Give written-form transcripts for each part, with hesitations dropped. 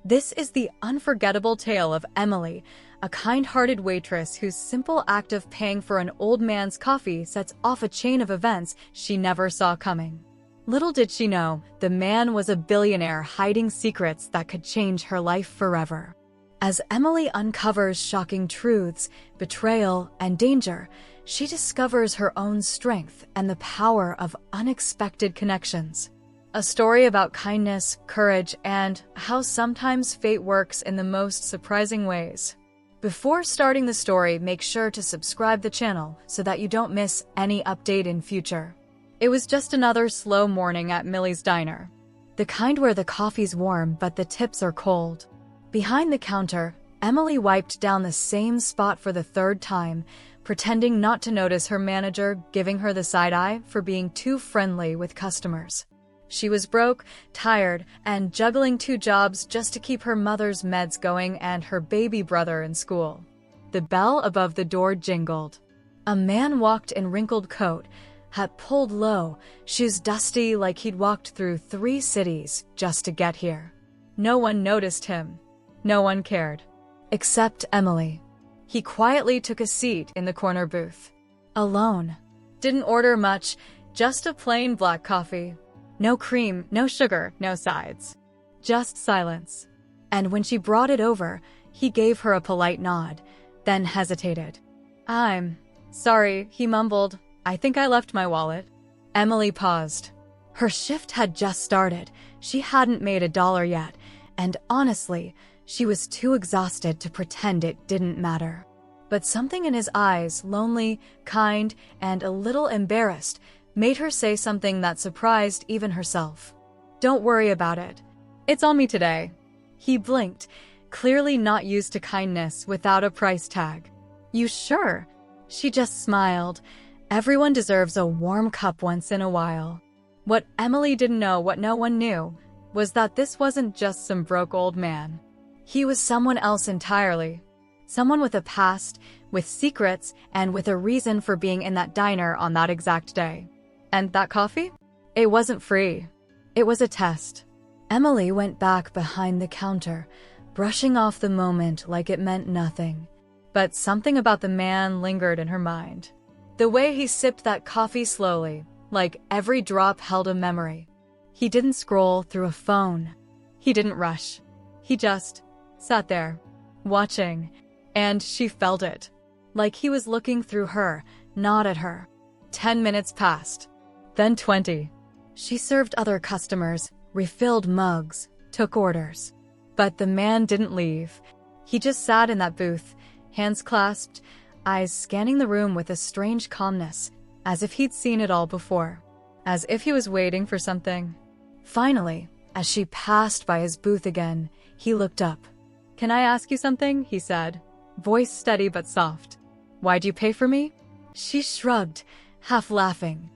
This is the unforgettable tale of Emily, a kind-hearted waitress whose simple act of paying for an old man's coffee sets off a chain of events she never saw coming. Little did she know, the man was a billionaire hiding secrets that could change her life forever. As Emily uncovers shocking truths, betrayal, and danger, she discovers her own strength and the power of unexpected connections. A story about kindness, courage, and how sometimes fate works in the most surprising ways. Before starting the story, make sure to subscribe the channel so that you don't miss any update in future. It was just another slow morning at Millie's diner. The kind where the coffee's warm but the tips are cold. Behind the counter, Emily wiped down the same spot for the third time, pretending not to notice her manager giving her the side eye for being too friendly with customers. She was broke, tired, and juggling 2 jobs just to keep her mother's meds going and her baby brother in school. The bell above the door jingled. A man walked in wrinkled coat, hat pulled low, shoes dusty like he'd walked through 3 cities just to get here. No one noticed him. No one cared. Except Emily. He quietly took a seat in the corner booth. Alone. Didn't order much, just a plain black coffee. No cream, no sugar, no sides. Just silence. And when she brought it over, he gave her a polite nod, then hesitated. "I'm sorry," he mumbled. "I think I left my wallet." Emily paused. Her shift had just started. She hadn't made $1 yet, and honestly, she was too exhausted to pretend it didn't matter. But something in his eyes, lonely, kind, and a little embarrassed, made her say something that surprised even herself. "Don't worry about it. It's on me today." He blinked, clearly not used to kindness without a price tag. "You sure?" She just smiled. Everyone deserves a warm cup once in a while. What Emily didn't know, what no one knew, was that this wasn't just some broke old man. He was someone else entirely. Someone with a past, with secrets, and with a reason for being in that diner on that exact day. And that coffee? It wasn't free. It was a test. Emily went back behind the counter, brushing off the moment like it meant nothing. But something about the man lingered in her mind. The way he sipped that coffee slowly, like every drop held a memory. He didn't scroll through a phone. He didn't rush. He just sat there, watching, and she felt it. Like he was looking through her, not at her. 10 minutes passed. Then 20. She served other customers, refilled mugs, took orders. But the man didn't leave. He just sat in that booth, hands clasped, eyes scanning the room with a strange calmness, as if he'd seen it all before. As if he was waiting for something. Finally, as she passed by his booth again, he looked up. "Can I ask you something?" he said, voice steady but soft. "Why'd you pay for me?" She shrugged, half laughing.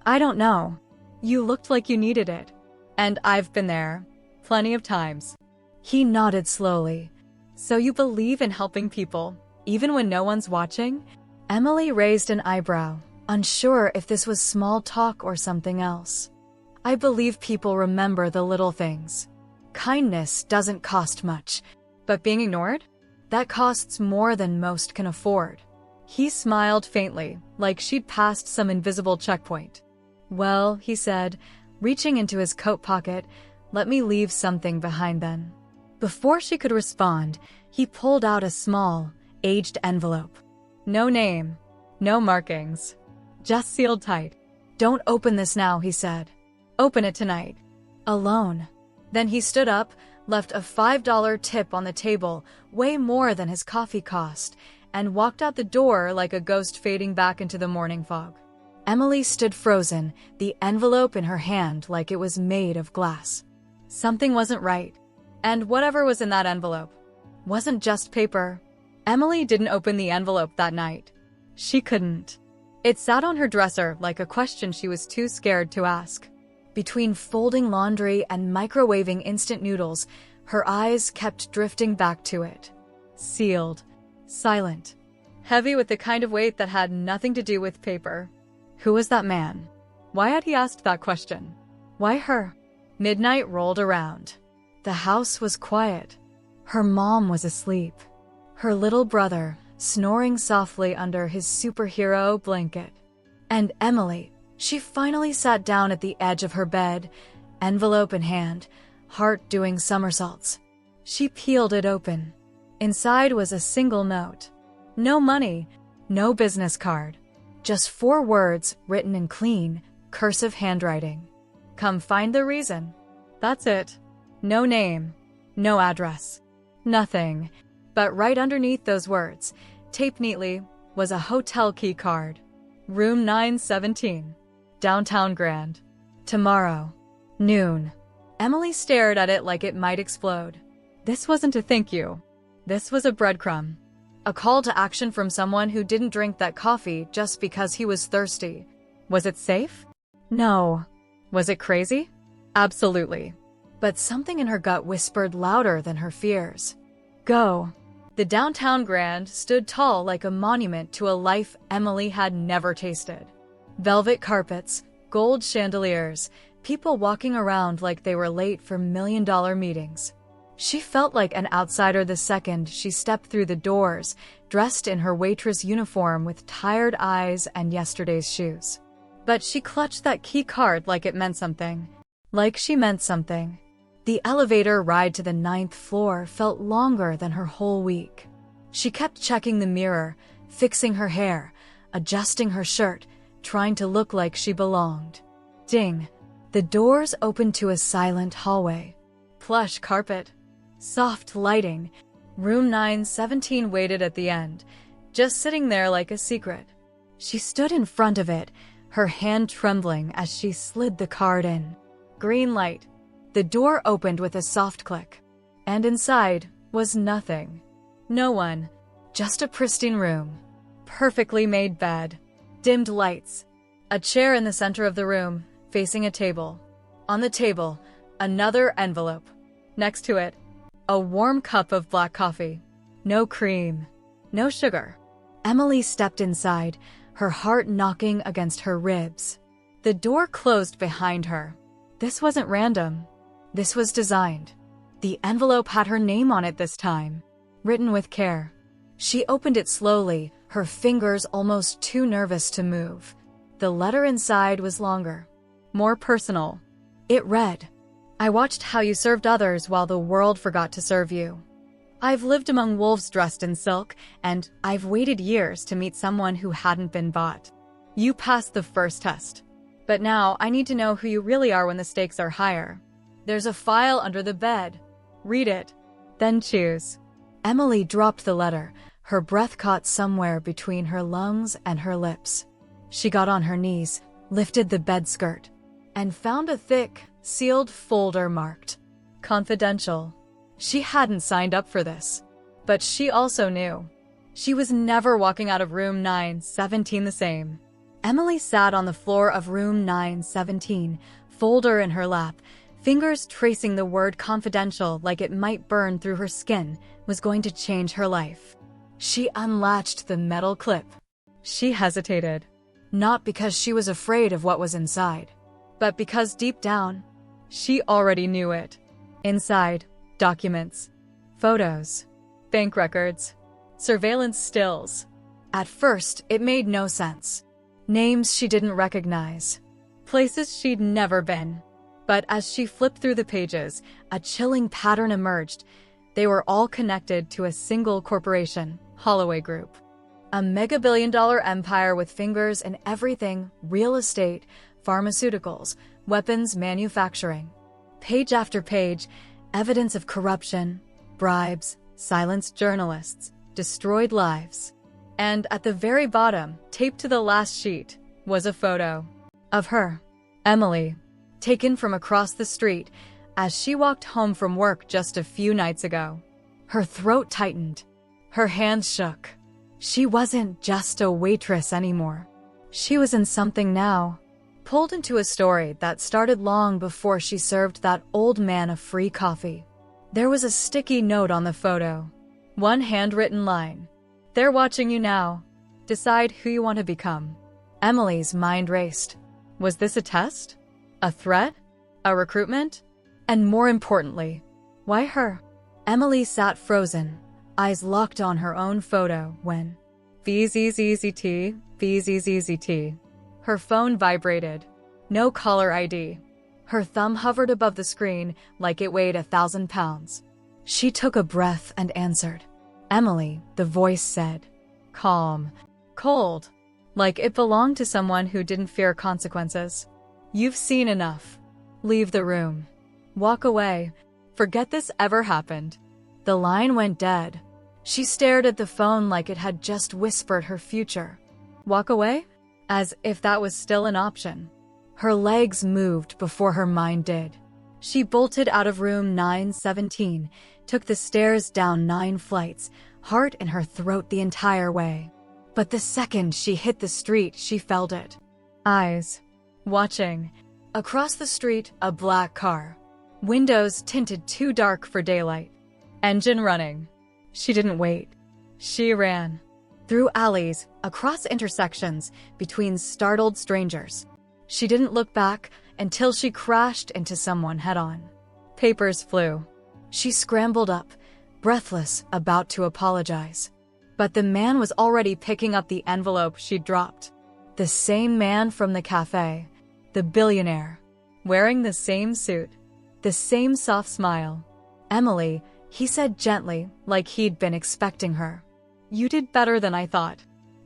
"I don't know. You looked like you needed it. And I've been there. Plenty of times." He nodded slowly. "So you believe in helping people, even when no one's watching?" Emily raised an eyebrow, unsure if this was small talk or something else. "I believe people remember the little things. Kindness doesn't cost much, but being ignored? That costs more than most can afford." He smiled faintly, like she'd passed some invisible checkpoint. "Well," he said, reaching into his coat pocket, "let me leave something behind then." Before she could respond, he pulled out a small, aged envelope. No name, no markings, just sealed tight. "Don't open this now," he said. "Open it tonight. Alone." Then he stood up, left a $5 tip on the table, way more than his coffee cost, and walked out the door like a ghost fading back into the morning fog. Emily stood frozen, the envelope in her hand like it was made of glass. Something wasn't right. And whatever was in that envelope wasn't just paper. Emily didn't open the envelope that night. She couldn't. It sat on her dresser like a question she was too scared to ask. Between folding laundry and microwaving instant noodles, her eyes kept drifting back to it. Sealed. Silent. Heavy with the kind of weight that had nothing to do with paper. Who was that man? Why had he asked that question? Why her? Midnight rolled around. The house was quiet. Her mom was asleep. Her little brother snoring softly under his superhero blanket. And Emily, she finally sat down at the edge of her bed, envelope in hand, heart doing somersaults. She peeled it open. Inside was a single note. No money, no business card. Just 4 words written in clean, cursive handwriting. Come find the reason. That's it. No name, no address, nothing. But right underneath those words, taped neatly, was a hotel key card. Room 917, downtown Grand. Tomorrow, noon. Emily stared at it like it might explode. This wasn't a thank you. This was a breadcrumb. A call to action from someone who didn't drink that coffee just because he was thirsty. Was it safe? No. Was it crazy? Absolutely. But something in her gut whispered louder than her fears. Go. The downtown Grand stood tall like a monument to a life Emily had never tasted. Velvet carpets, gold chandeliers, people walking around like they were late for million-dollar meetings. She felt like an outsider the second she stepped through the doors, dressed in her waitress uniform with tired eyes and yesterday's shoes. But she clutched that key card like it meant something. Like she meant something. The elevator ride to the 9th floor felt longer than her whole week. She kept checking the mirror, fixing her hair, adjusting her shirt, trying to look like she belonged. Ding. The doors opened to a silent hallway. Plush carpet. Soft lighting. Room 917 waited at the end, just sitting there like a secret. She stood in front of it, her hand trembling as she slid the card in. Green light. The door opened with a soft click. And inside was nothing. No one. Just a pristine room. Perfectly made bed. Dimmed lights. A chair in the center of the room, facing a table. On the table, another envelope. Next to it, a warm cup of black coffee. No cream. No sugar. Emily stepped inside, her heart knocking against her ribs. The door closed behind her. This wasn't random. This was designed. The envelope had her name on it this time, written with care. She opened it slowly, her fingers almost too nervous to move. The letter inside was longer, more personal. It read, I watched how you served others while the world forgot to serve you. I've lived among wolves dressed in silk, and I've waited years to meet someone who hadn't been bought. You passed the first test. But now I need to know who you really are when the stakes are higher. There's a file under the bed. Read it, then choose. Emily dropped the letter, her breath caught somewhere between her lungs and her lips. She got on her knees, lifted the bed skirt, and found a thick, sealed folder marked confidential. She hadn't signed up for this, but she also knew. She was never walking out of room 917 the same. Emily sat on the floor of room 917, folder in her lap, fingers tracing the word confidential like it might burn through her skin, was going to change her life. She unlatched the metal clip. She hesitated, not because she was afraid of what was inside, but because deep down, she already knew it. Inside, documents, photos, bank records, surveillance stills. At first, it made no sense. Names she didn't recognize. Places she'd never been. But as she flipped through the pages, a chilling pattern emerged. They were all connected to a single corporation, Holloway Group. A mega-billion-dollar empire with fingers in everything: real estate, pharmaceuticals, weapons manufacturing. Page after page, evidence of corruption, bribes, silenced journalists, destroyed lives. And at the very bottom, taped to the last sheet, was a photo of her, Emily, taken from across the street as she walked home from work just a few nights ago. Her throat tightened. Her hands shook. She wasn't just a waitress anymore. She was in something now. Pulled into a story that started long before she served that old man a free coffee. There was a sticky note on the photo. One handwritten line. They're watching you now. Decide who you want to become. Emily's mind raced. Was this a test? A threat? A recruitment? And more importantly, why her? Emily sat frozen, eyes locked on her own photo when VZZZT, VZZZT. Her phone vibrated. No caller ID. Her thumb hovered above the screen like it weighed 1,000 pounds. She took a breath and answered. Emily, the voice said. Calm. Cold. Like it belonged to someone who didn't fear consequences. You've seen enough. Leave the room. Walk away. Forget this ever happened. The line went dead. She stared at the phone like it had just whispered her future. Walk away? As if that was still an option. Her legs moved before her mind did. She bolted out of room 917, took the stairs down 9 flights, heart in her throat the entire way. But the second she hit the street, she felt it. Eyes. Watching. Across the street, a black car. Windows tinted too dark for daylight. Engine running. She didn't wait. She ran. Through alleys, across intersections, between startled strangers. She didn't look back until she crashed into someone head-on. Papers flew. She scrambled up, breathless, about to apologize. But the man was already picking up the envelope she'd dropped. The same man from the cafe. The billionaire. Wearing the same suit. The same soft smile. Emily, he said gently, like he'd been expecting her. You did better than I thought.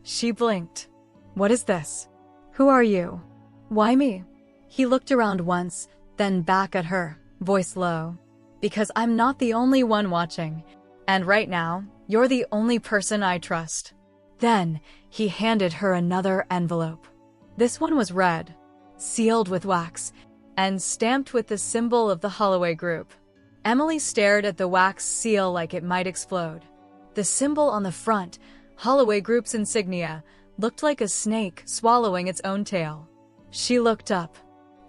She blinked. What is this? Who are you? Why me? He looked around once, then back at her, voice low. Because I'm not the only one watching. And right now, you're the only person I trust. Then, he handed her another envelope. This one was red, sealed with wax, and stamped with the symbol of the Holloway Group. Emily stared at the wax seal like it might explode. The symbol on the front, Holloway Group's insignia, looked like a snake swallowing its own tail. She looked up.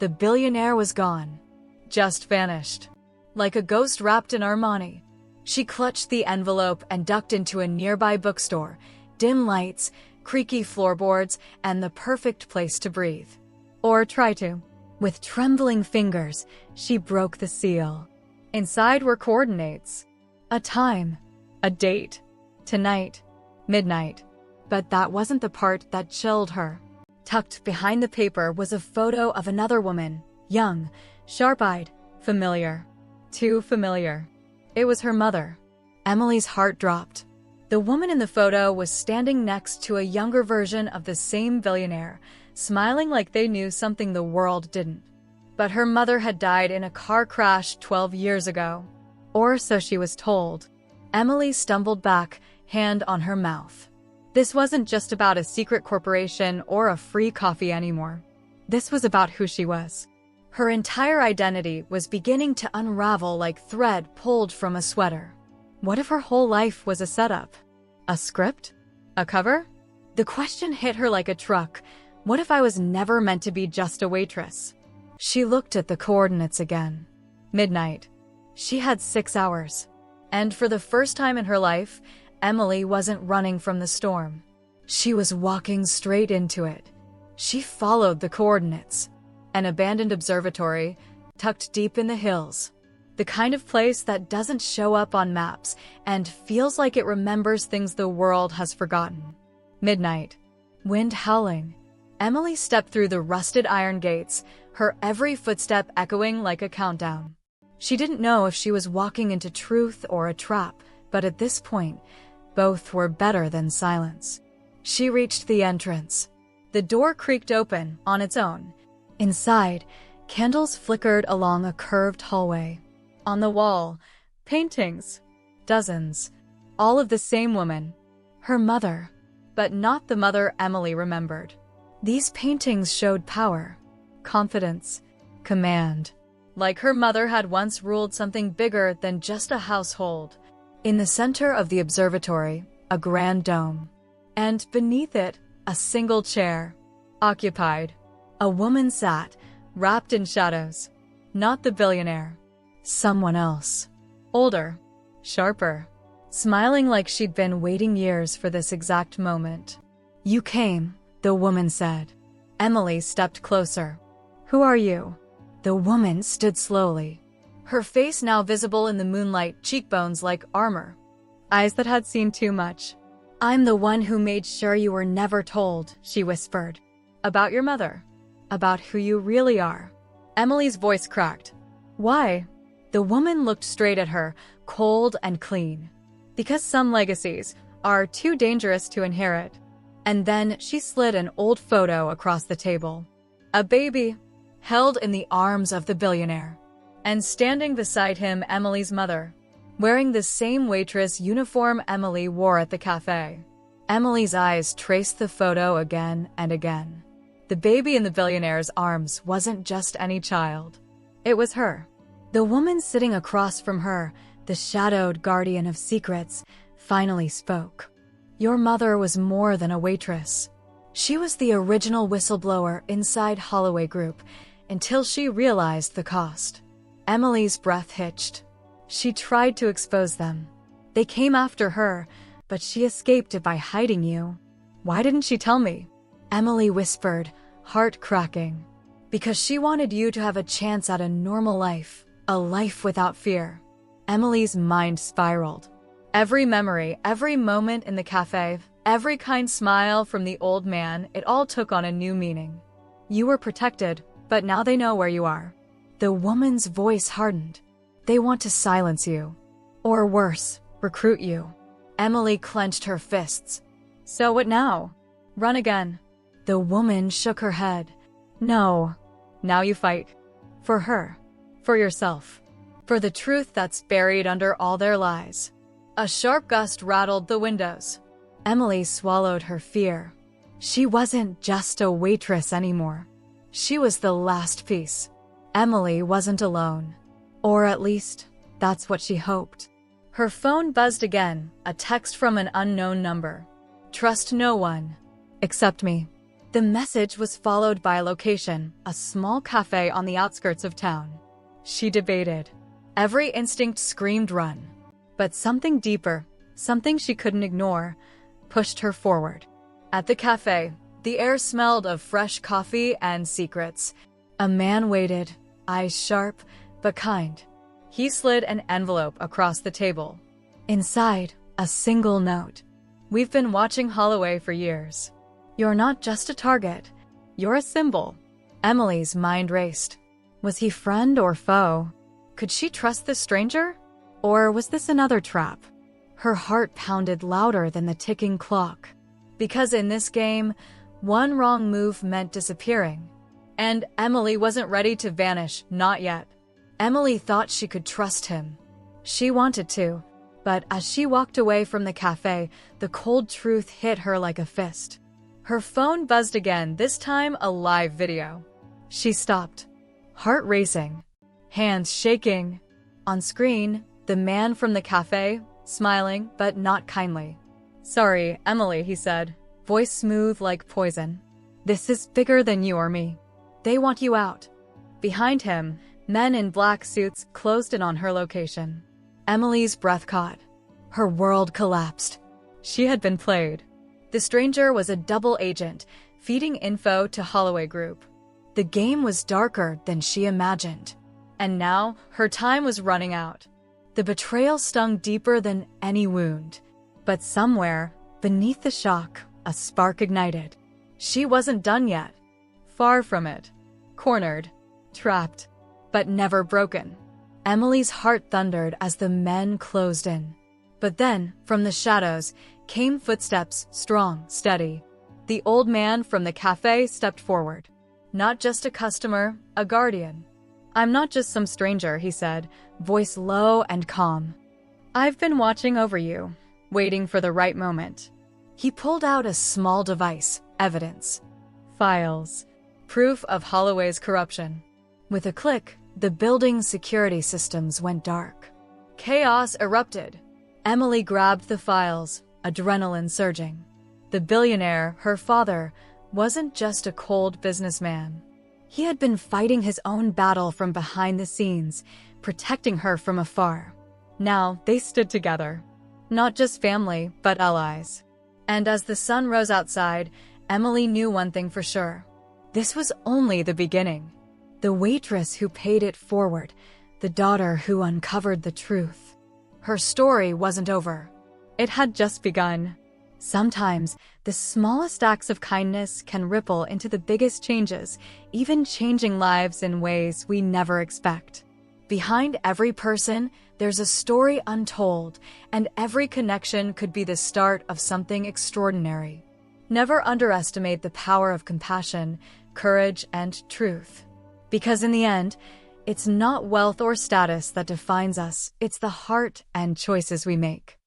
The billionaire was gone. Just vanished. Like a ghost wrapped in Armani. She clutched the envelope and ducked into a nearby bookstore. Dim lights, creaky floorboards, and the perfect place to breathe. Or try to. With trembling fingers, she broke the seal. Inside were coordinates. A time. A date. Tonight. Midnight. But that wasn't the part that chilled her. Tucked behind the paper was a photo of another woman. Young, sharp-eyed, familiar. Too familiar. It was her mother. Emily's heart dropped. The woman in the photo was standing next to a younger version of the same billionaire, smiling like they knew something the world didn't. But her mother had died in a car crash 12 years ago. Or so she was told. Emily stumbled back, hand on her mouth. This wasn't just about a secret corporation or a free coffee anymore. This was about who she was. Her entire identity was beginning to unravel like thread pulled from a sweater. What if her whole life was a setup? A script? A cover? The question hit her like a truck. What if I was never meant to be just a waitress? She looked at the coordinates again. Midnight. She had 6 hours. And for the first time in her life, Emily wasn't running from the storm. She was walking straight into it. She followed the coordinates. An abandoned observatory, tucked deep in the hills. The kind of place that doesn't show up on maps and feels like it remembers things the world has forgotten. Midnight. Wind howling. Emily stepped through the rusted iron gates, her every footstep echoing like a countdown. She didn't know if she was walking into truth or a trap, but at this point, both were better than silence. She reached the entrance. The door creaked open on its own. Inside, candles flickered along a curved hallway. On the wall, paintings. Dozens. All of the same woman. Her mother. But not the mother Emily remembered. These paintings showed power, confidence, command. Like her mother had once ruled something bigger than just a household. In the center of the observatory, a grand dome. And beneath it, a single chair. Occupied. A woman sat, wrapped in shadows. Not the billionaire. Someone else. Older. Sharper. Smiling like she'd been waiting years for this exact moment. You came, the woman said. Emily stepped closer. Who are you? The woman stood slowly. her face now visible in the moonlight, cheekbones like armor, eyes that had seen too much. "I'm the one who made sure you were never told," she whispered. "About your mother. About who you really are." Emily's voice cracked. "Why?" The woman looked straight at her, cold and clean. "Because some legacies are too dangerous to inherit." And then she slid an old photo across the table. A baby, held in the arms of the billionaire. And standing beside him, Emily's mother, wearing the same waitress uniform Emily wore at the cafe. Emily's eyes traced the photo again and again. The baby in the billionaire's arms wasn't just any child. It was her. The woman sitting across from her, the shadowed guardian of secrets, finally spoke. "Your mother was more than a waitress. She was the original whistleblower inside Holloway Group until she realized the cost." Emily's breath hitched. She tried to expose them. They came after her, but she escaped it by hiding you. "Why didn't she tell me?" Emily whispered, heart cracking. "Because she wanted you to have a chance at a normal life, a life without fear." Emily's mind spiraled. Every memory, every moment in the cafe, every kind smile from the old man, it all took on a new meaning. "You were protected, but now they know where you are." The woman's voice hardened. "They want to silence you. Or worse, recruit you." Emily clenched her fists. "So what now? Run again?" The woman shook her head. "No. Now you fight. For her. For yourself. For the truth that's buried under all their lies." A sharp gust rattled the windows. Emily swallowed her fear. She wasn't just a waitress anymore. She was the last piece. Emily wasn't alone. Or at least, that's what she hoped. Her phone buzzed again, a text from an unknown number. "Trust no one. Except me." The message was followed by a location, a small cafe on the outskirts of town. She debated. Every instinct screamed run. But something deeper, something she couldn't ignore, pushed her forward. At the cafe, the air smelled of fresh coffee and secrets. A man waited, eyes sharp but kind. He slid an envelope across the table. Inside, a single note. "We've been watching Holloway for years. You're not just a target. You're a symbol." Emily's mind raced. Was he friend or foe? Could she trust this stranger? Or was this another trap? Her heart pounded louder than the ticking clock. Because in this game, one wrong move meant disappearing. And Emily wasn't ready to vanish, not yet. Emily thought she could trust him. She wanted to, but as she walked away from the cafe, the cold truth hit her like a fist. Her phone buzzed again, this time a live video. She stopped, heart racing, hands shaking. On screen, the man from the cafe, smiling but not kindly. "Sorry, Emily," he said, voice smooth like poison. "This is bigger than you or me. They want you out." Behind him, men in black suits closed in on her location. Emily's breath caught. Her world collapsed. She had been played. The stranger was a double agent, feeding info to Holloway Group. The game was darker than she imagined. And now, her time was running out. The betrayal stung deeper than any wound. But somewhere, beneath the shock, a spark ignited. She wasn't done yet. Far from it. Cornered. Trapped. But never broken. Emily's heart thundered as the men closed in. But then, from the shadows, came footsteps, strong, steady. The old man from the cafe stepped forward. Not just a customer, a guardian. "I'm not just some stranger," he said, voice low and calm. "I've been watching over you, waiting for the right moment." He pulled out a small device, evidence. Files. Proof of Holloway's corruption. With a click, the building's security systems went dark. Chaos erupted. Emily grabbed the files, adrenaline surging. The billionaire, her father, wasn't just a cold businessman. He had been fighting his own battle from behind the scenes, protecting her from afar. Now they stood together. Not just family, but allies. And as the sun rose outside, Emily knew one thing for sure. This was only the beginning. The waitress who paid it forward, the daughter who uncovered the truth. Her story wasn't over. It had just begun. Sometimes, the smallest acts of kindness can ripple into the biggest changes, even changing lives in ways we never expect. Behind every person, there's a story untold, and every connection could be the start of something extraordinary. Never underestimate the power of compassion, courage, and truth. Because in the end, it's not wealth or status that defines us, it's the heart and choices we make.